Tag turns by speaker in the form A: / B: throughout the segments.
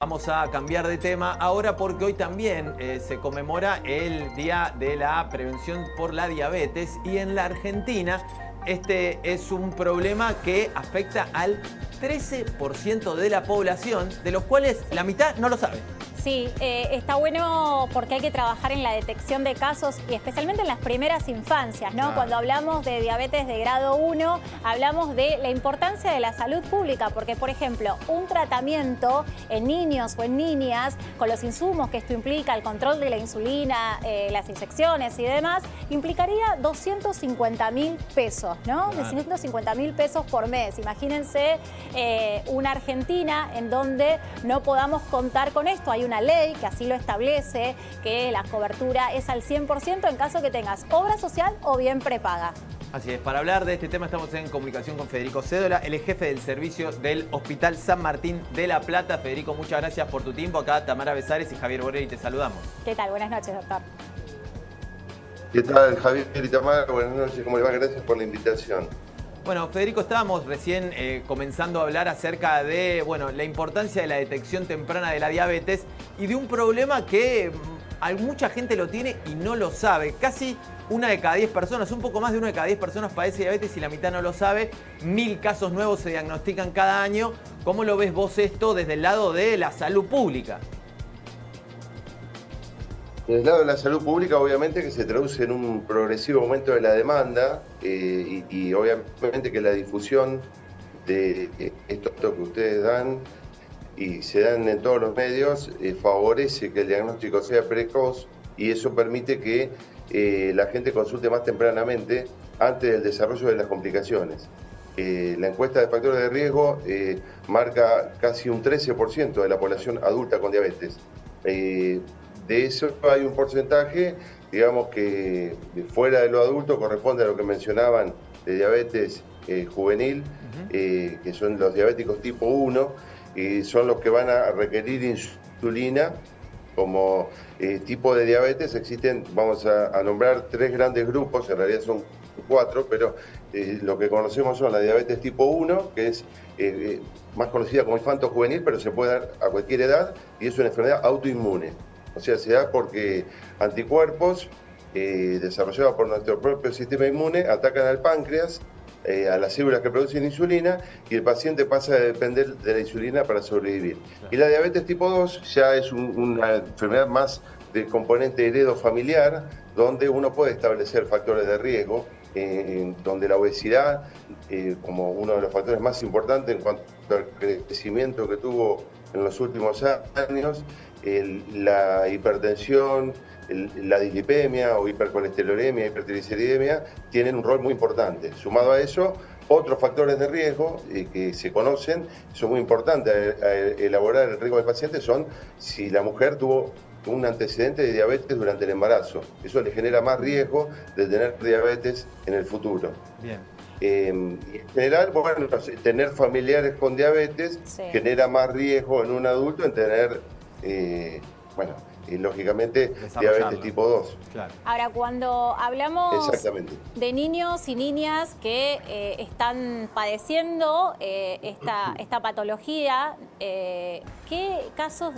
A: Vamos a cambiar de tema ahora porque hoy también se conmemora el Día de la Prevención por la Diabetes y en la Argentina este es un problema que afecta al 13% de la población, de los cuales la mitad no lo sabe.
B: Sí, está bueno porque hay que trabajar en la detección de casos y especialmente en las primeras infancias, ¿no?
A: Claro.
B: Cuando hablamos de diabetes de grado 1, hablamos de la importancia de la salud pública, porque, por ejemplo, un tratamiento en niños o en niñas, con los insumos que esto implica, el control de la insulina, las inyecciones y demás, implicaría 250.000 pesos, ¿no?
A: Claro.
B: 250.000 pesos por mes. Imagínense una Argentina en donde no podamos contar con esto. Hay una ley que así lo establece, que la cobertura es al 100% en caso que tengas obra social o bien prepaga.
A: Así es, para hablar de este tema estamos en comunicación con Federico Cédola, él es jefe del servicio del Hospital San Martín de La Plata. Federico, muchas gracias por tu tiempo. Acá Tamara Besares y Javier Borelli te saludamos.
B: ¿Qué tal? Buenas noches, doctor.
C: ¿Qué tal, Javier y Tamara? Buenas noches, ¿cómo le va? Gracias por la invitación.
A: Bueno, Federico, estábamos recién comenzando a hablar acerca de la importancia de la detección temprana de la diabetes y de un problema que mucha gente lo tiene y no lo sabe. Casi una de cada 10 personas, un poco más de una de cada 10 personas padece diabetes y la mitad no lo sabe. 1000 casos nuevos se diagnostican cada año. ¿Cómo lo ves vos esto desde el lado de la salud pública?
C: Desde el lado de la salud pública, obviamente que se traduce en un progresivo aumento de la demanda y obviamente que la difusión de esto que ustedes dan y se dan en todos los medios favorece que el diagnóstico sea precoz y eso permite que la gente consulte más tempranamente antes del desarrollo de las complicaciones. La encuesta de factores de riesgo marca casi un 13% de la población adulta con diabetes. De eso hay un porcentaje, digamos que fuera de lo adulto corresponde a lo que mencionaban de diabetes juvenil, que son los diabéticos tipo 1, y son los que van a requerir insulina. Como tipo de diabetes existen, vamos a nombrar 3 grandes grupos, en realidad son 4, pero lo que conocemos son la diabetes tipo 1, que es más conocida como infanto juvenil, pero se puede dar a cualquier edad y es una enfermedad autoinmune. O sea, se da porque anticuerpos desarrollados por nuestro propio sistema inmune atacan al páncreas, a las células que producen insulina y el paciente pasa a depender de la insulina para sobrevivir. Y la diabetes tipo 2 ya es una enfermedad más de componente heredo familiar, donde uno puede establecer factores de riesgo, donde la obesidad, como uno de los factores más importantes en cuanto al crecimiento que tuvo en los últimos años, la hipertensión, la dislipemia o hipercolesterolemia, hipertrigliceridemia, tienen un rol muy importante. Sumado a eso, otros factores de riesgo que se conocen, son muy importantes a elaborar el riesgo del paciente, son si la mujer tuvo un antecedente de diabetes durante el embarazo. Eso le genera más riesgo de tener diabetes en el futuro.
A: Bien.
C: En general, tener familiares con diabetes genera más riesgo en un adulto en tener, lógicamente, diabetes tipo 2.
A: Claro.
B: Ahora, cuando hablamos
C: Exactamente.
B: de niños y niñas que están padeciendo esta patología, ¿qué casos,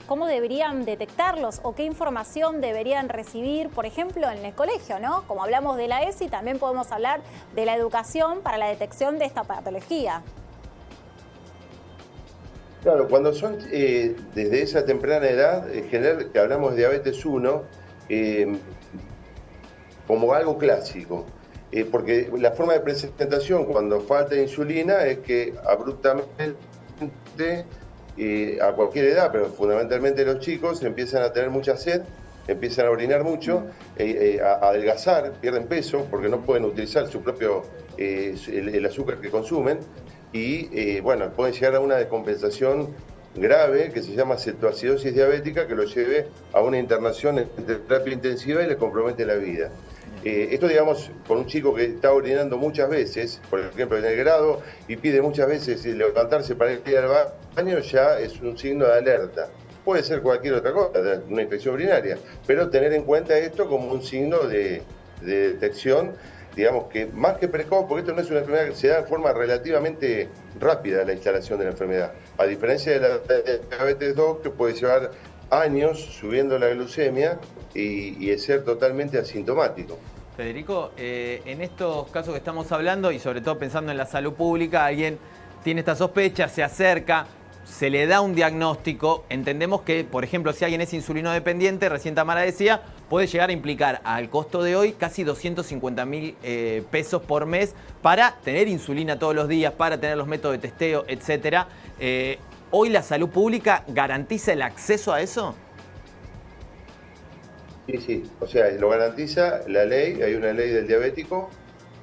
B: cómo deberían detectarlos o qué información deberían recibir, por ejemplo, en el colegio, ¿no? Como hablamos de la ESI, también podemos hablar de la educación para la detección de esta patología.
C: Claro, cuando son desde esa temprana edad, en general, que hablamos de diabetes 1, como algo clásico, porque la forma de presentación cuando falta insulina es que abruptamente, a cualquier edad, pero fundamentalmente los chicos empiezan a tener mucha sed, empiezan a orinar mucho, a adelgazar, pierden peso porque no pueden utilizar su propio el azúcar que consumen y pueden llegar a una descompensación grave que se llama cetoacidosis diabética que lo lleve a una internación en terapia intensiva y le compromete la vida. Esto, digamos, con un chico que está orinando muchas veces, por ejemplo, en el grado, y pide muchas veces levantarse para ir al baño, ya es un signo de alerta. Puede ser cualquier otra cosa, una infección urinaria, pero tener en cuenta esto como un signo de detección digamos que más que precoz, porque esto no es una enfermedad que se da de forma relativamente rápida la instalación de la enfermedad, a diferencia de la diabetes 2 que puede llevar años subiendo la glucemia y es ser totalmente asintomático.
A: Federico, en estos casos que estamos hablando y sobre todo pensando en la salud pública, alguien tiene esta sospecha, se acerca, se le da un diagnóstico, entendemos que, por ejemplo, si alguien es insulino dependiente, recién Tamara decía, puede llegar a implicar al costo de hoy casi 250.000 pesos por mes para tener insulina todos los días, para tener los métodos de testeo, etcétera. ¿Hoy la salud pública garantiza el acceso a eso?
C: Sí, o sea, lo garantiza la ley, hay una ley del diabético,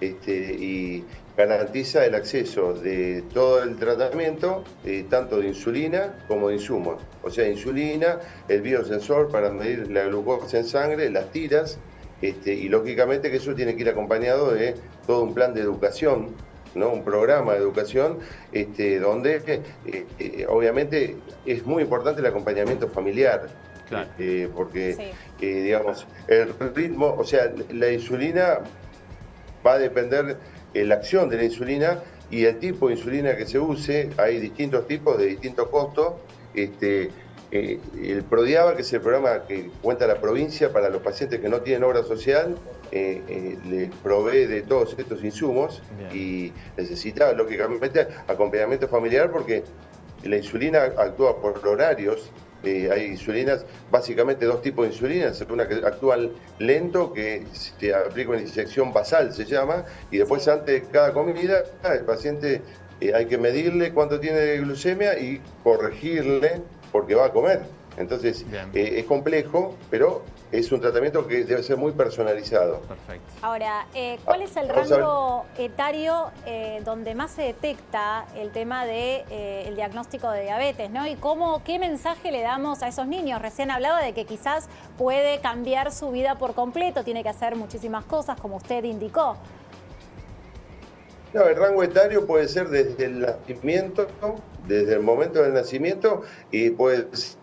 C: y garantiza el acceso de todo el tratamiento, tanto de insulina como de insumos. O sea, insulina, el biosensor para medir la glucosa en sangre, las tiras, y lógicamente que eso tiene que ir acompañado de todo un plan de educación, ¿no? Un programa de educación donde obviamente es muy importante el acompañamiento familiar.
A: Claro.
C: Porque, digamos, el ritmo, o sea, la insulina va a depender la acción de la insulina y el tipo de insulina que se use. Hay distintos tipos de distintos costos. El PRODIABA, que es el programa que cuenta la provincia para los pacientes que no tienen obra social, les provee de todos estos insumos. Bien. Y necesita, lógicamente, acompañamiento familiar porque la insulina actúa por horarios. Hay insulinas, básicamente dos tipos de insulinas, una que actúa lento, que se aplica una inyección basal, se llama, y después antes de cada comida, el paciente hay que medirle cuánto tiene de glucemia y corregirle porque va a comer. Entonces, es complejo, pero es un tratamiento que debe ser muy personalizado.
A: Perfecto.
B: Ahora, ¿cuál es el rango etario donde más se detecta el tema de el diagnóstico de diabetes, ¿no? Y qué mensaje le damos a esos niños? Recién hablaba de que quizás puede cambiar su vida por completo, tiene que hacer muchísimas cosas, como usted indicó.
C: No, el rango etario puede ser desde el nacimiento, desde el momento del nacimiento, y puede ser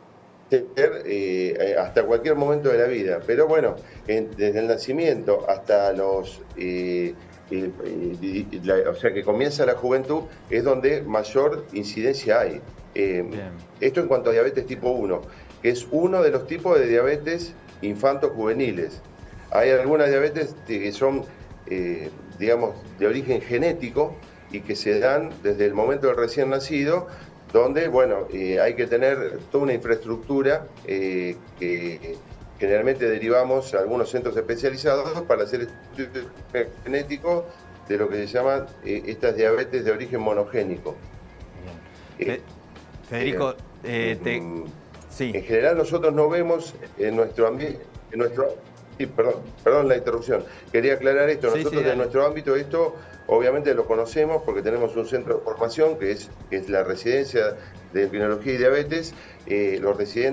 C: hasta cualquier momento de la vida, pero bueno, desde el nacimiento hasta los o sea que comienza la juventud es donde mayor incidencia hay. Esto en cuanto a diabetes tipo 1, que es uno de los tipos de diabetes infanto-juveniles. Hay algunas diabetes que son digamos de origen genético y que se dan desde el momento del recién nacido, donde, bueno, hay que tener toda una infraestructura que generalmente derivamos a algunos centros especializados para hacer estudios genéticos de lo que se llaman estas diabetes de origen monogénico.
A: Federico, sí.
C: En general nosotros no vemos en nuestro ambiente, sí, perdón la interrupción. Quería aclarar esto. Nosotros en nuestro ámbito esto obviamente lo conocemos porque tenemos un centro de formación que es la residencia de endocrinología y diabetes.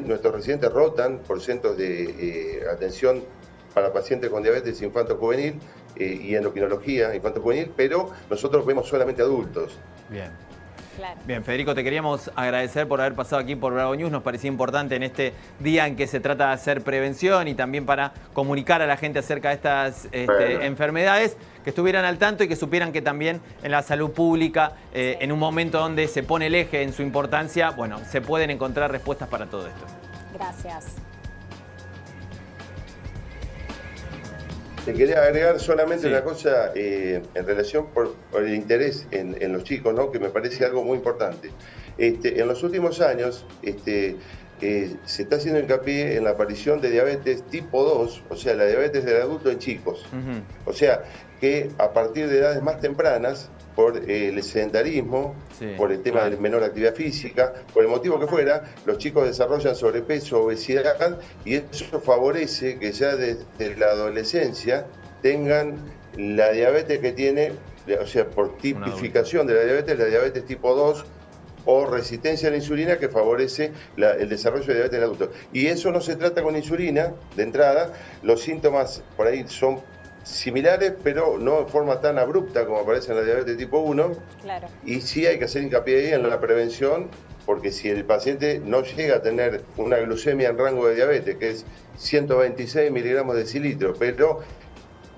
C: Nuestros residentes rotan por centros de atención para pacientes con diabetes infanto-juvenil y endocrinología infanto-juvenil, pero nosotros vemos solamente adultos.
A: Bien. Claro. Bien, Federico, te queríamos agradecer por haber pasado aquí por Bravo News. Nos parecía importante en este día en que se trata de hacer prevención y también para comunicar a la gente acerca de estas enfermedades, que estuvieran al tanto y que supieran que también en la salud pública, en un momento donde se pone el eje en su importancia, bueno, se pueden encontrar respuestas para todo esto.
B: Gracias.
C: Te quería agregar solamente una cosa en relación por el interés en los chicos, ¿no? Que me parece algo muy importante. En los últimos años se está haciendo hincapié en la aparición de diabetes tipo 2, o sea, la diabetes del adulto en chicos. O sea, que a partir de edades más tempranas, por el sedentarismo, por el tema de menor actividad física, por el motivo que fuera, los chicos desarrollan sobrepeso, obesidad, y eso favorece que ya desde la adolescencia tengan la diabetes que tiene, o sea, por tipificación de la diabetes tipo 2 o resistencia a la insulina, que favorece el desarrollo de diabetes en adultos. Y eso no se trata con insulina de entrada, los síntomas por ahí son similares, pero no de forma tan abrupta como aparece en la diabetes tipo 1. Claro. Y sí hay que hacer hincapié ahí en la prevención, porque si el paciente no llega a tener una glucemia en rango de diabetes, que es 126 miligramos de decilitro, pero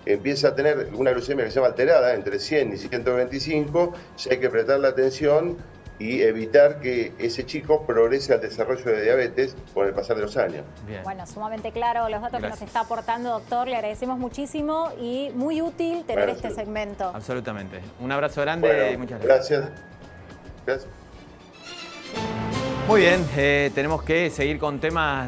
C: empieza a tener una glucemia que se llama alterada, entre 100 y 125, ya hay que prestarle atención y evitar que ese chico progrese al desarrollo de diabetes con el pasar de los años.
A: Bien.
B: Bueno, sumamente claro los datos que nos está aportando, doctor. Le agradecemos muchísimo y muy útil tener este segmento.
A: Absolutamente. Un abrazo grande
C: Bueno,
A: y muchas gracias.
C: Gracias.
A: Muy bien, tenemos que seguir con temas